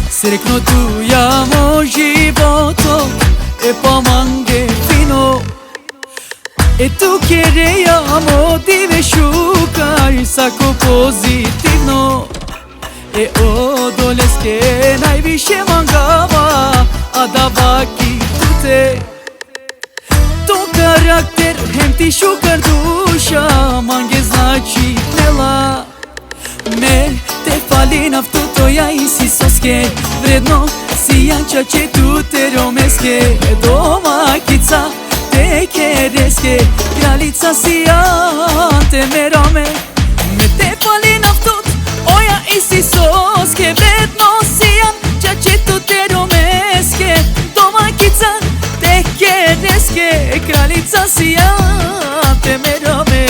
Sreknutu jamo životom e pomange fino e tu chiediamo di vesciucare sacco positivo e odoles che najviše mangava a davaki tute to karakter hem ti šukar duša mange znači nela me te fali naftuto ja isi soske vredno si janča će tu te romeske domakica te kereske kraljica si ante me rome me te fali naftut oja isi soske vredno si janča će tu te romeske domakica te kereske kraljica si ante me rome.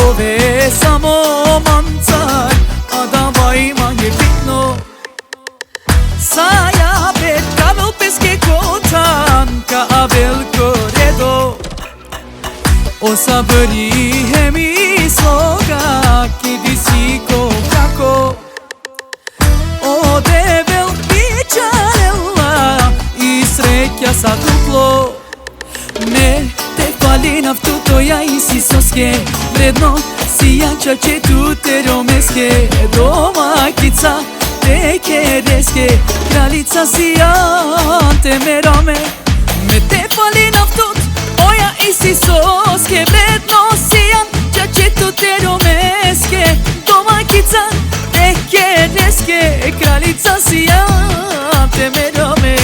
Ove samo mancar, a давай mange bitno Saja bet kabel peske kotan, ka abelko redo O sabri hemi sloga, kidi si ko kako O debel pičarela, i sreća sa duplo Me te fali naftuto ja isi soske vredno si janča će tu te romeske domakica te kereske kraljica si ante me rome me te fali naftut oja isi soske vredno si janča će tu te romeske domakica te kereske kraljica si ante me rome.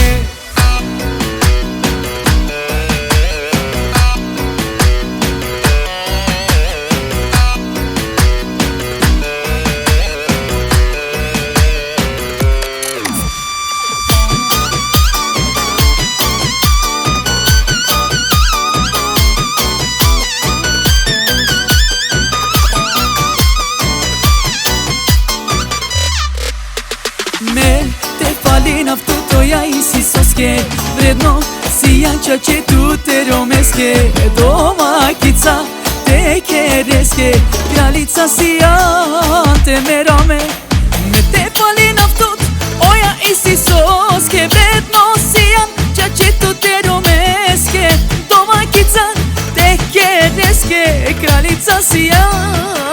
Me te fali naftuto ja isi soske vredno si janča će tu te romeske domakica te kereske kraljica si ante me rome me te fali naftut oja isi soske vredno si janča će tu te romeske domakica te kereske kraljica si ante